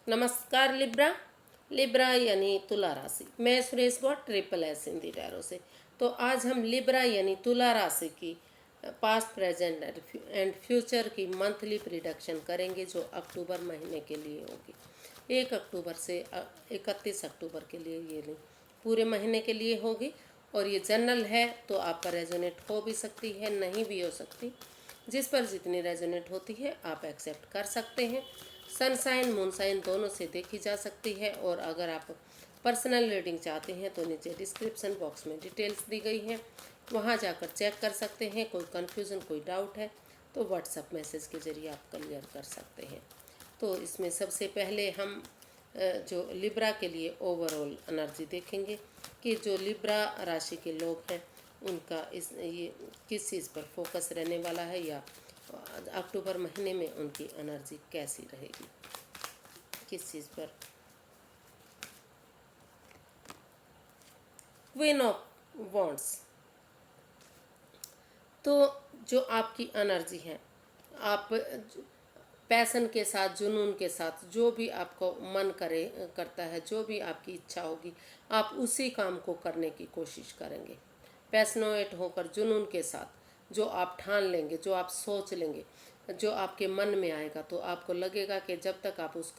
नमस्कार Libra. Libra यानी तुला राशि। मैं Suresh Gaur triple S Hindi tarot से। तो आज हम लिब्रा यानी तुला राशि की पास्ट प्रेजेंट एंड फ्यूचर की मंथली प्रिडिक्शन करेंगे, जो अक्टूबर महीने के लिए होगी। 1 अक्टूबर से 31 अक्टूबर के लिए, ये नहीं पूरे महीने के लिए होगी। और ये जनरल है, तो आप पर रेजोनेट हो भी सकती है, नहीं भी हो सकती। जिस पर जितनी रेजोनेट होती है आप एक्सेप्ट कर सकते हैं। सनसाइन मूनसाइन दोनों से देखी जा सकती है। और अगर आप पर्सनल रीडिंग चाहते हैं तो नीचे डिस्क्रिप्शन बॉक्स में डिटेल्स दी गई हैं, वहां जाकर चेक कर सकते हैं। कोई कन्फ्यूज़न कोई डाउट है तो व्हाट्सएप मैसेज के ज़रिए आप क्लियर कर सकते हैं। तो इसमें सबसे पहले हम जो लिब्रा के लिए ओवरऑल एनर्जी देखेंगे कि जो लिब्रा राशि के लोग हैं उनका ये किस चीज़ पर फोकस रहने वाला है, या अक्टूबर महीने में उनकी एनर्जी कैसी रहेगी, किस चीज़ पर। Queen of wands. तो जो आपकी एनर्जी है, आप पैसन के साथ, जुनून के साथ, जो भी आपको मन करता है, जो भी आपकी इच्छा होगी, आप उसी काम को करने की कोशिश करेंगे। पैशनेट होकर, जुनून के साथ जो आप ठान लेंगे, जो आप सोच लेंगे, जो आपके मन में आएगा, तो आपको लगेगा कि जब तक आप उस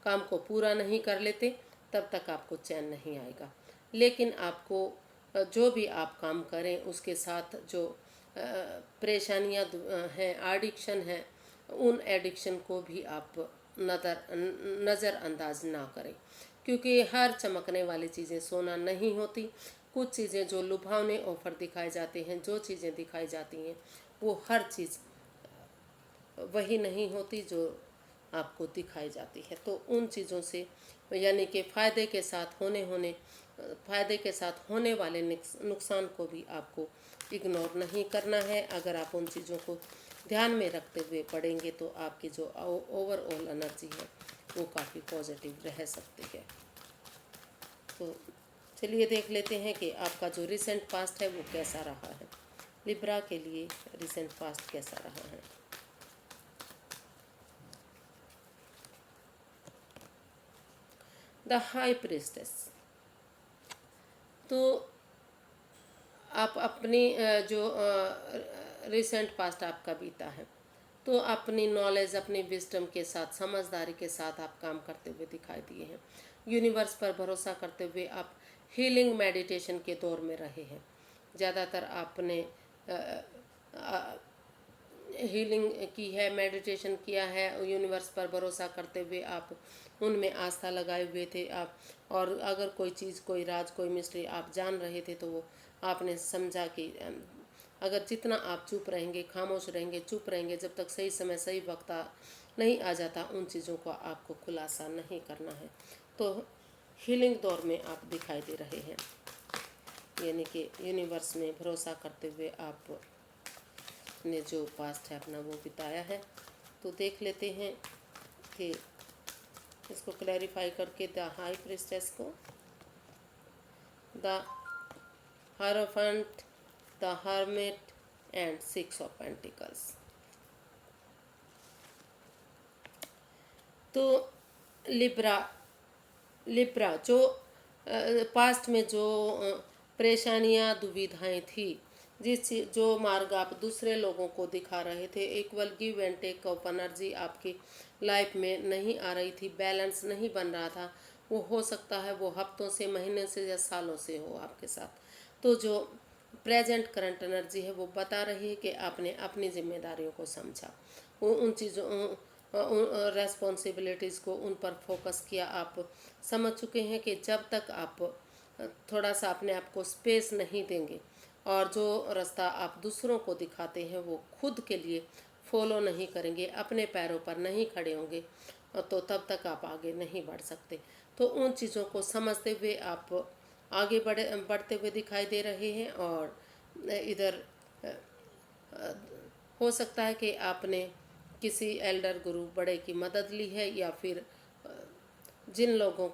काम को पूरा नहीं कर लेते तब तक आपको चैन नहीं आएगा। लेकिन आपको जो भी आप काम करें उसके साथ जो परेशानियां हैं, एडिक्शन है, उन एडिक्शन को भी आप नज़रअंदाज ना करें, क्योंकि हर चमकने वाली चीज़ें सोना नहीं होती। कुछ चीज़ें जो लुभावने ऑफर दिखाए जाते हैं, जो चीज़ें दिखाई जाती हैं, वो हर चीज़ वही नहीं होती जो आपको दिखाई जाती है। तो उन चीज़ों से, यानी कि फ़ायदे के साथ होने वाले नुकसान को भी आपको इग्नोर नहीं करना है। अगर आप उन चीज़ों को ध्यान में रखते हुए पढ़ेंगे तो आपकी जो ओवरऑल एनर्जी है वो काफ़ी पॉजिटिव रह सकती है। तो चलिए देख लेते हैं कि आपका जो रिसेंट पास्ट है वो कैसा रहा है। लिब्रा के लिए रिसेंट पास्ट कैसा रहा है। The high priestess. तो आप अपनी जो रिसेंट पास्ट आपका बीता है, तो अपनी नॉलेज, अपनी विजडम के साथ, समझदारी के साथ आप काम करते हुए दिखाई दिए हैं। यूनिवर्स पर भरोसा करते हुए आप हीलिंग मेडिटेशन के दौर में रहे हैं। ज़्यादातर आपने हीलिंग की है, मेडिटेशन किया है, यूनिवर्स पर भरोसा करते हुए आप उनमें आस्था लगाए हुए थे आप। और अगर कोई चीज़, कोई राज, कोई मिस्ट्री आप जान रहे थे तो वो आपने समझा कि अगर जितना आप चुप रहेंगे, खामोश रहेंगे, चुप रहेंगे, जब तक सही समय सही वक्त नहीं आ जाता, उन चीज़ों को आपको खुलासा नहीं करना है। तो हीलिंग दौर में आप दिखाई दे रहे हैं, यानी कि यूनिवर्स में भरोसा करते हुए आप ने जो पास्ट है अपना वो बिताया है। तो देख लेते हैं कि इसको क्लैरिफाई करके द हाई प्रिस्टेस को, the hierophant, the hermit and 6 of pentacles. तो लिब्रा जो पास्ट में जो परेशानियां, दुविधाएं थी, जो मार्ग आप दूसरे लोगों को दिखा रहे थे, equal give and take of energy आपकी लाइफ में नहीं आ रही थी, बैलेंस नहीं बन रहा था, वो हो सकता है वो हफ्तों से, महीने से या सालों से हो आपके साथ। तो जो प्रेजेंट करंट एनर्जी है वो बता रही है कि आपने अपनी जिम्मेदारियों को समझा, वो उन चीज़ों रेस्पॉन्सिबिलिटीज़ को, उन पर फोकस किया। आप समझ चुके हैं कि जब तक आप थोड़ा सा अपने आप को स्पेस नहीं देंगे और जो रास्ता आप दूसरों को दिखाते हैं वो खुद के लिए फॉलो नहीं करेंगे, अपने पैरों पर नहीं खड़े होंगे, तो तब तक आप आगे नहीं बढ़ सकते। तो उन चीज़ों को समझते हुए आप आगे बढ़ते हुए दिखाई दे रहे हैं। और इधर हो सकता है कि आपने किसी एल्डर गुरु बड़े की मदद ली है, या फिर जिन लोगों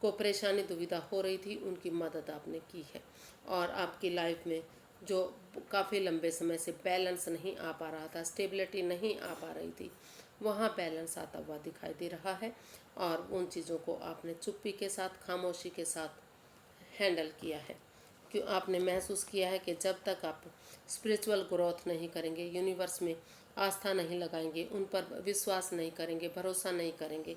को परेशानी दुविधा हो रही थी उनकी मदद आपने की है। और आपकी लाइफ में जो काफ़ी लंबे समय से बैलेंस नहीं आ पा रहा था, स्टेबिलिटी नहीं आ पा रही थी, वहाँ बैलेंस आता हुआ दिखाई दे रहा है। और उन चीज़ों को आपने चुप्पी के साथ, खामोशी के साथ हैंडल किया है। क्यों आपने महसूस किया है कि जब तक आप स्पिरिचुअल ग्रोथ नहीं करेंगे, यूनिवर्स में आस्था नहीं लगाएंगे, उन पर विश्वास नहीं करेंगे, भरोसा नहीं करेंगे,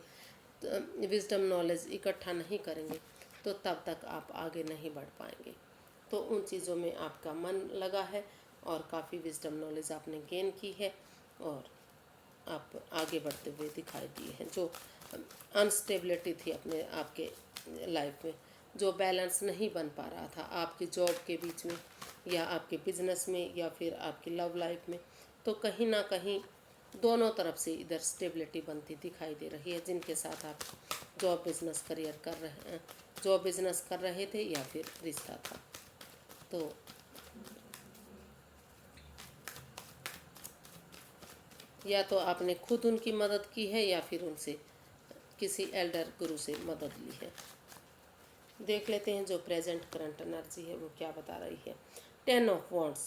विजडम नॉलेज इकट्ठा नहीं करेंगे, तो तब तक आप आगे नहीं बढ़ पाएंगे। तो उन चीज़ों में आपका मन लगा है और काफ़ी विजडम नॉलेज आपने गेन की है और आप आगे बढ़ते हुए दिखाई दिए हैं। जो अनस्टेबिलिटी थी अपने आपके लाइफ में, जो बैलेंस नहीं बन पा रहा था आपकी जॉब के बीच में या आपके बिजनेस में या फिर आपकी लव लाइफ में, तो कहीं ना कहीं दोनों तरफ से इधर स्टेबिलिटी बनती दिखाई दे रही है। जिनके साथ आप जॉब बिजनेस करियर कर रहे हैं, जॉब बिजनेस कर रहे थे या फिर रिश्ता था, तो या तो आपने खुद उनकी मदद की है या फिर उनसे किसी एल्डर गुरु से मदद ली है। देख लेते हैं जो प्रेजेंट करंट एनर्जी है वो क्या बता रही है। 10 ऑफ वॉन्ड्स।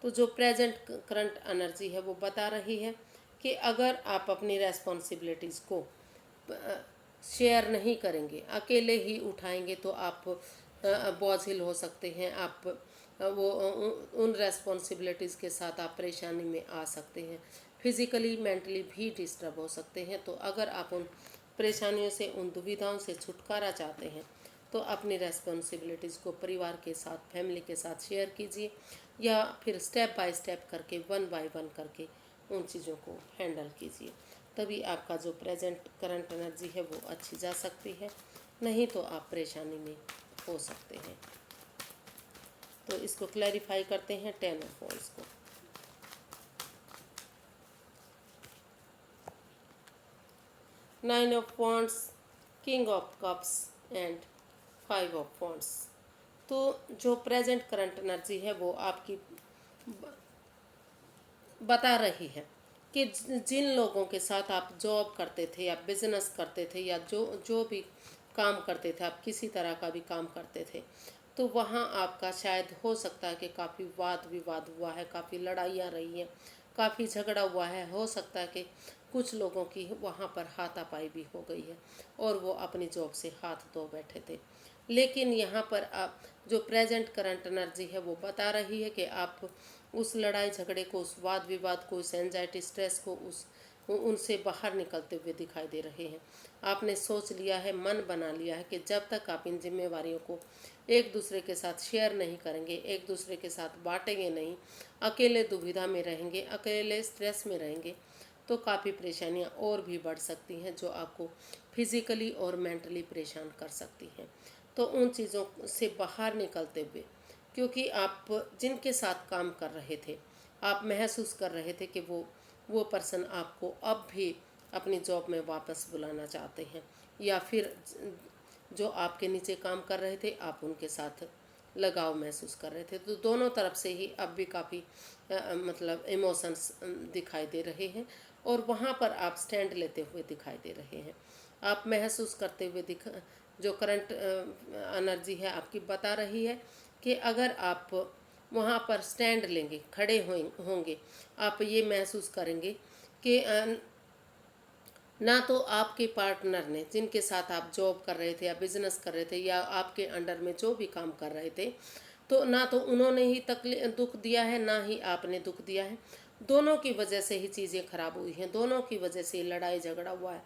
तो जो प्रेजेंट करंट एनर्जी है वो बता रही है कि अगर आप अपनी रेस्पॉन्सिबिलिटीज़ को शेयर नहीं करेंगे, अकेले ही उठाएंगे, तो आप बोझिल हो सकते हैं। आप उन रेस्पॉन्सिबिलिटीज़ के साथ आप परेशानी में आ सकते हैं, फिजिकली मेंटली भी डिस्टर्ब हो सकते हैं। तो अगर आप उन परेशानियों से, उन दुविधाओं से छुटकारा चाहते हैं, तो अपनी रेस्पॉन्सिबिलिटीज़ को परिवार के साथ, फैमिली के साथ शेयर कीजिए, या फिर स्टेप बाय स्टेप करके, वन बाय वन करके उन चीज़ों को हैंडल कीजिए। तभी आपका जो प्रेजेंट करंट एनर्जी है वो अच्छी जा सकती है, नहीं तो आप परेशानी में हो सकते हैं। तो इसको क्लैरिफाई करते हैं 10 ऑफ वॉन्ड्स को। 9 of wands, king of cups and 5 of wands. तो जो प्रेजेंट करंट एनर्जी है वो आपकी बता रही है कि जिन लोगों के साथ आप जॉब करते थे या बिजनेस करते थे या जो जो भी काम करते थे, आप किसी तरह का भी काम करते थे, तो वहाँ आपका शायद हो सकता है कि काफ़ी वाद विवाद हुआ है, काफ़ी लड़ाइयाँ रही हैं, काफ़ी झगड़ा हुआ है। हो सकता है कि कुछ लोगों की वहाँ पर हाथापाई भी हो गई है और वो अपनी जॉब से हाथ धो बैठे थे। लेकिन यहाँ पर आप जो प्रेजेंट करंट एनर्जी है वो बता रही है कि आप उस लड़ाई झगड़े को, उस वाद विवाद को, उस एंजाइटी स्ट्रेस को, उनसे बाहर निकलते हुए दिखाई दे रहे हैं। आपने सोच लिया है, मन बना लिया है कि जब तक आप इन जिम्मेवारियों को एक दूसरे के साथ शेयर नहीं करेंगे, एक दूसरे के साथ बांटेंगे नहीं, अकेले दुविधा में रहेंगे, अकेले स्ट्रेस में रहेंगे, तो काफ़ी परेशानियां और भी बढ़ सकती हैं जो आपको फिजिकली और मेंटली परेशान कर सकती हैं। तो उन चीज़ों से बाहर निकलते हुए, क्योंकि आप जिनके साथ काम कर रहे थे, आप महसूस कर रहे थे कि वो पर्सन आपको अब भी अपनी जॉब में वापस बुलाना चाहते हैं, या फिर जो आपके नीचे काम कर रहे थे आप उनके साथ लगाव महसूस कर रहे थे। तो दोनों तरफ से ही अब भी काफ़ी मतलब इमोशंस दिखाई दे रहे हैं और वहाँ पर आप स्टैंड लेते हुए दिखाई दे रहे हैं। आप महसूस करते हुए जो करंट एनर्जी है आपकी बता रही है कि अगर आप वहाँ पर स्टैंड लेंगे, खड़े होंगे, आप ये महसूस करेंगे कि ना तो आपके पार्टनर ने, जिनके साथ आप जॉब कर रहे थे या बिजनेस कर रहे थे या आपके अंडर में जो भी काम कर रहे थे, तो ना तो उन्होंने ही दुख दिया है, ना ही आपने दुख दिया है। दोनों की वजह से ही चीज़ें खराब हुई हैं, दोनों की वजह से लड़ाई झगड़ा हुआ है,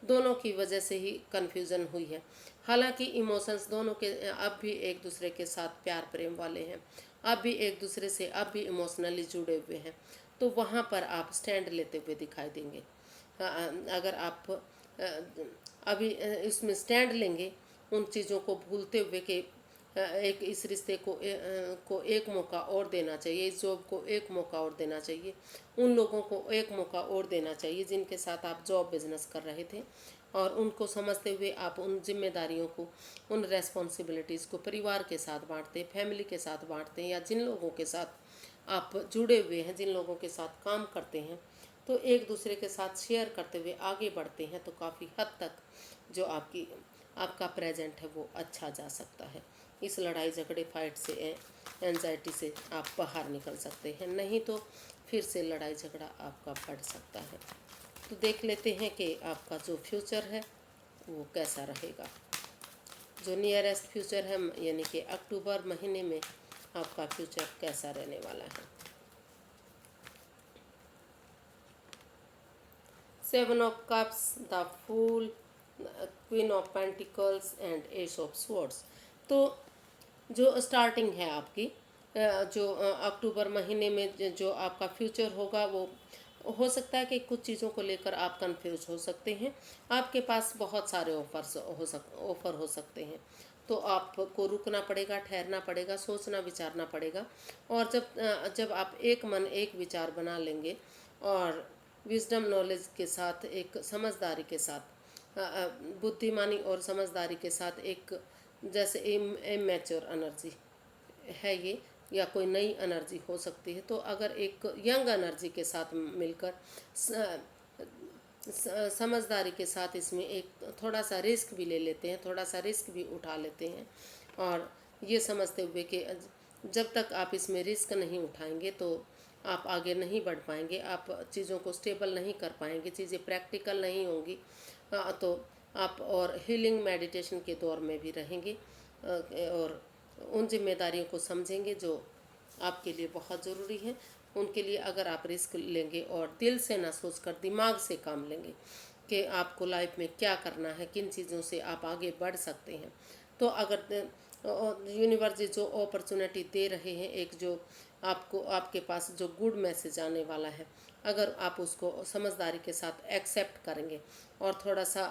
दोनों की वजह से ही कन्फ्यूज़न हुई है। हालांकि इमोशंस दोनों के अब भी एक दूसरे के साथ प्यार प्रेम वाले हैं, अब भी एक दूसरे से अब भी इमोशनली जुड़े हुए हैं। तो वहाँ पर आप स्टैंड लेते हुए दिखाई देंगे। अगर आप अभी इसमें स्टैंड लेंगे, उन चीज़ों को भूलते हुए कि एक इस रिश्ते को एक मौका और देना चाहिए, इस जॉब को एक मौका और देना चाहिए, उन लोगों को एक मौका और देना चाहिए जिनके साथ आप जॉब बिजनेस कर रहे थे, और उनको समझते हुए आप उन जिम्मेदारियों को, उन रेस्पॉन्सिबिलिटीज़ को परिवार के साथ बांटते, फैमिली के साथ बांटते हैं, या जिन लोगों के साथ आप जुड़े हुए हैं, जिन लोगों के साथ काम करते हैं, तो एक दूसरे के साथ शेयर करते हुए आगे बढ़ते हैं, तो काफ़ी हद तक जो आपका प्रेजेंट है वो अच्छा जा सकता है। इस लड़ाई झगड़े फाइट से, एंजाइटी से आप बाहर निकल सकते हैं, नहीं तो फिर से लड़ाई झगड़ा आपका बढ़ सकता है। तो देख लेते हैं कि आपका जो फ्यूचर है वो कैसा रहेगा। जो नियरेस्ट फ्यूचर है यानी कि अक्टूबर महीने में आपका फ्यूचर कैसा रहने वाला है। 7 of cups, the fool, queen of pentacles and ace of swords. तो जो स्टार्टिंग है आपकी जो अक्टूबर महीने में जो आपका फ्यूचर होगा वो हो सकता है कि कुछ चीज़ों को लेकर आप कंफ्यूज हो सकते हैं। आपके पास बहुत सारे ऑफ़र हो सकते हैं, तो आपको रुकना पड़ेगा, ठहरना पड़ेगा, सोचना विचारना पड़ेगा। और जब आप एक मन एक विचार बना लेंगे और विजडम नॉलेज के साथ, एक समझदारी के साथ, बुद्धिमानी और समझदारी के साथ, एक जैसे इमेच्योर एनर्जी है ये या कोई नई एनर्जी हो सकती है, तो अगर एक यंग एनर्जी के साथ मिलकर समझदारी के साथ इसमें एक थोड़ा सा रिस्क भी ले लेते हैं, थोड़ा सा रिस्क भी उठा लेते हैं, और ये समझते हुए कि जब तक आप इसमें रिस्क नहीं उठाएंगे तो आप आगे नहीं बढ़ पाएंगे, आप चीज़ों को स्टेबल नहीं कर पाएंगे, चीज़ें प्रैक्टिकल नहीं होंगी, तो आप और हीलिंग मेडिटेशन के दौर में भी रहेंगे और उन जिम्मेदारियों को समझेंगे जो आपके लिए बहुत ज़रूरी है। उनके लिए अगर आप रिस्क लेंगे और दिल से ना सोचकर दिमाग से काम लेंगे कि आपको लाइफ में क्या करना है, किन चीज़ों से आप आगे बढ़ सकते हैं, तो अगर यूनिवर्स जो अपॉर्चुनिटी दे रहे हैं, एक जो आपको आपके पास जो गुड मैसेज आने वाला है, अगर आप उसको समझदारी के साथ एक्सेप्ट करेंगे और थोड़ा सा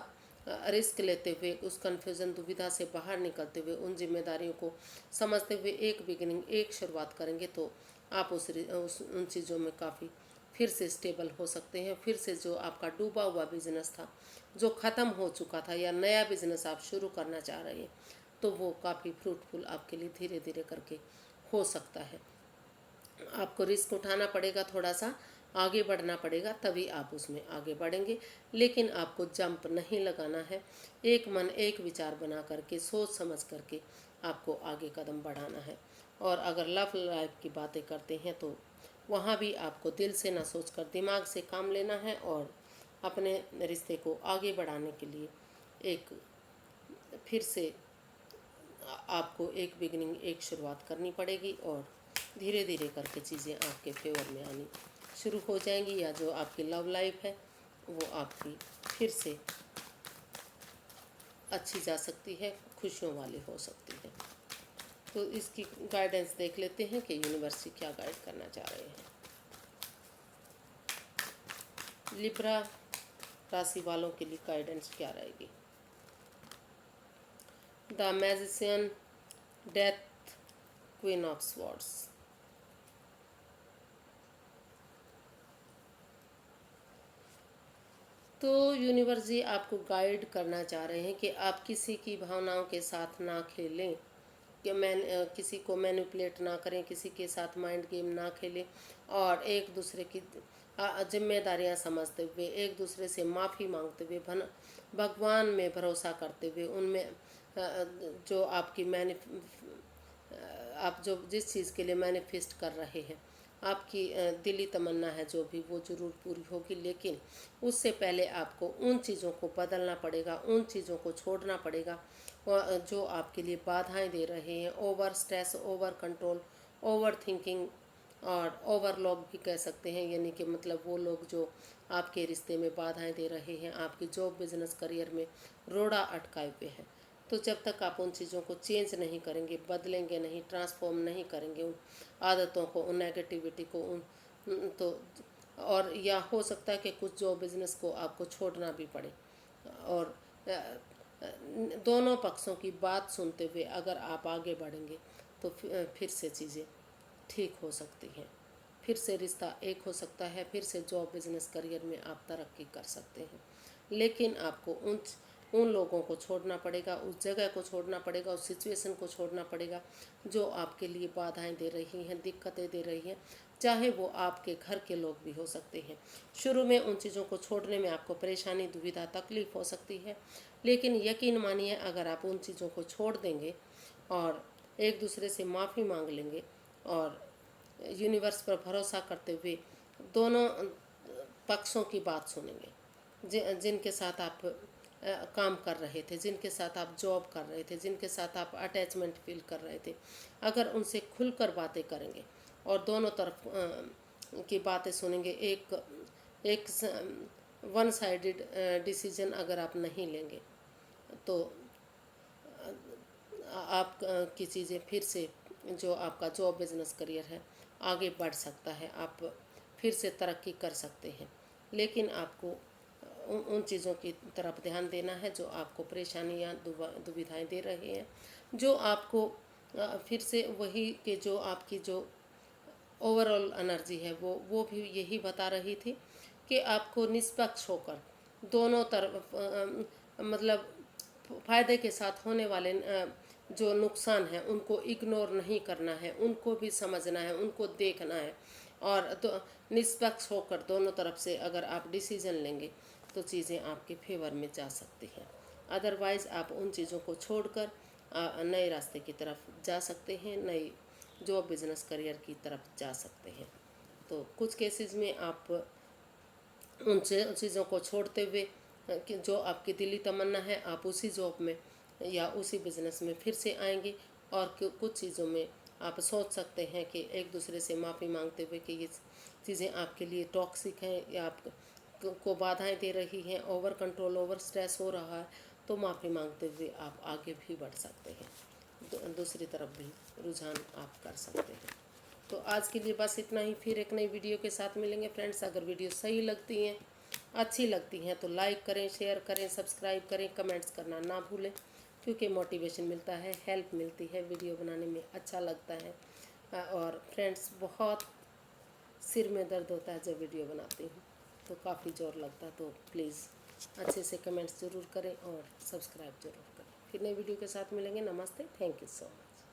रिस्क लेते हुए, उस कन्फ्यूज़न दुविधा से बाहर निकलते हुए, उन जिम्मेदारियों को समझते हुए एक बिगिनिंग, एक शुरुआत करेंगे, तो आप उन चीज़ों में काफ़ी फिर से स्टेबल हो सकते हैं। फिर से जो आपका डूबा हुआ बिजनेस था, जो ख़त्म हो चुका था, या नया बिजनेस आप शुरू करना चाह रहे हैं, तो वो काफ़ी फ्रूटफुल आपके लिए धीरे धीरे करके हो सकता है। आपको रिस्क उठाना पड़ेगा, थोड़ा सा आगे बढ़ना पड़ेगा, तभी आप उसमें आगे बढ़ेंगे, लेकिन आपको जंप नहीं लगाना है। एक मन एक विचार बना करके, सोच समझ करके आपको आगे कदम बढ़ाना है। और अगर लव लाइफ की बातें करते हैं तो वहाँ भी आपको दिल से ना सोचकर दिमाग से काम लेना है और अपने रिश्ते को आगे बढ़ाने के लिए एक फिर से आपको एक बिगनिंग, एक शुरुआत करनी पड़ेगी और धीरे धीरे करके चीज़ें आपके फेवर में आनी शुरू हो जाएंगी, या जो आपकी लव लाइफ है वो आपकी फिर से अच्छी जा सकती है, खुशियों वाली हो सकती है। तो इसकी गाइडेंस देख लेते हैं कि यूनिवर्सिटी क्या गाइड करना चाह रहे हैं। लिब्रा राशि वालों के लिए गाइडेंस क्या रहेगी। The magician, death, queen of swords. तो यूनिवर्स जी आपको गाइड करना चाह रहे हैं कि आप किसी की भावनाओं के साथ ना खेलें, कि किसी को मैनिपुलेट ना करें, किसी के साथ माइंड गेम ना खेलें, और एक दूसरे की जिम्मेदारियां समझते हुए, एक दूसरे से माफ़ी मांगते हुए, भगवान में भरोसा करते हुए, उनमें जो आपकी आप जो जिस चीज़ के लिए मैनिफेस्ट कर रहे हैं, आपकी दिली तमन्ना है जो भी, वो ज़रूर पूरी होगी। लेकिन उससे पहले आपको उन चीज़ों को बदलना पड़ेगा, उन चीज़ों को छोड़ना पड़ेगा जो आपके लिए बाधाएं दे रहे हैं। Over stress, over control, over thinking और ओवरलॉक भी कह सकते हैं, यानी कि मतलब वो लोग जो आपके रिश्ते में बाधाएं दे रहे हैं, आपकी जॉब, बिजनेस, करियर में रोड़ा अटकाए हुए हैं। तो जब तक आप उन चीज़ों को चेंज नहीं करेंगे, बदलेंगे नहीं, ट्रांसफॉर्म नहीं करेंगे उन आदतों को, उन नेगेटिविटी को, तो और या हो सकता है कि कुछ जो बिज़नेस को आपको छोड़ना भी पड़े। और दोनों पक्षों की बात सुनते हुए अगर आप आगे बढ़ेंगे तो फिर से चीज़ें ठीक हो सकती हैं, फिर से रिश्ता एक हो सकता है, फिर से जॉब, बिजनेस, करियर में आप तरक्की कर सकते हैं। लेकिन आपको उन लोगों को छोड़ना पड़ेगा, उस जगह को छोड़ना पड़ेगा, उस सिचुएशन को छोड़ना पड़ेगा जो आपके लिए बाधाएं दे रही हैं, दिक्कतें दे रही हैं, चाहे वो आपके घर के लोग भी हो सकते हैं। शुरू में उन चीज़ों को छोड़ने में आपको परेशानी, दुविधा, तकलीफ हो सकती है, लेकिन यकीन मानिए अगर आप उन चीज़ों को छोड़ देंगे और एक दूसरे से माफ़ी मांग लेंगे और यूनिवर्स पर भरोसा करते हुए दोनों पक्षों की बात सुनेंगे, जिनके साथ आप काम कर रहे थे, जिनके साथ आप जॉब कर रहे थे, जिनके साथ आप अटैचमेंट फील कर रहे थे, अगर उनसे खुलकर बातें करेंगे और दोनों तरफ की बातें सुनेंगे, एक वन साइडेड डिसीजन अगर आप नहीं लेंगे, तो आप की चीज़ें फिर से, जो आपका जॉब बिजनेस करियर है, आगे बढ़ सकता है, आप फिर से तरक्की कर सकते हैं। लेकिन आपको उन चीज़ों की तरफ ध्यान देना है जो आपको परेशानियाँ दुविधाएं दे रहे हैं, जो आपको फिर से वही कि जो आपकी जो ओवरऑल एनर्जी है वो भी यही बता रही थी कि आपको निष्पक्ष होकर दोनों तरफ मतलब फ़ायदे के साथ होने वाले जो नुकसान है उनको इग्नोर नहीं करना है, उनको भी समझना है, उनको देखना है, और तो निष्पक्ष होकर दोनों तरफ से अगर आप डिसीजन लेंगे तो चीज़ें आपके फेवर में जा सकती हैं। अदरवाइज़ आप उन चीज़ों को छोड़कर नए रास्ते की तरफ जा सकते हैं, नई जॉब बिजनेस करियर की तरफ जा सकते हैं। तो कुछ केसेस में आप उन चीज़ों को छोड़ते हुए कि जो आपकी दिली तमन्ना है, आप उसी जॉब में या उसी बिज़नेस में फिर से आएंगे, और कुछ चीज़ों में आप सोच सकते हैं कि एक दूसरे से माफ़ी मांगते हुए कि ये चीज़ें आपके लिए टॉक्सिक हैं या आप को बाधाएं दे रही हैं, ओवर कंट्रोल, ओवर स्ट्रेस हो रहा है, तो माफ़ी मांगते हुए आप आगे भी बढ़ सकते हैं, दूसरी तरफ भी रुझान आप कर सकते हैं। तो आज के लिए बस इतना ही, फिर एक नई वीडियो के साथ मिलेंगे फ्रेंड्स। अगर वीडियो सही लगती हैं, अच्छी लगती हैं, तो लाइक करें, शेयर करें, सब्सक्राइब करें, कमेंट्स करना ना भूलें, क्योंकि मोटिवेशन मिलता है, हेल्प मिलती है, वीडियो बनाने में अच्छा लगता है। और फ्रेंड्स, बहुत सिर में दर्द होता है जब वीडियो बनाती हूँ, तो काफ़ी ज़ोर लगता है। तो प्लीज़ अच्छे से कमेंट्स ज़रूर करें और सब्सक्राइब ज़रूर करें। फिर नई वीडियो के साथ मिलेंगे। नमस्ते, थैंक यू सो मच।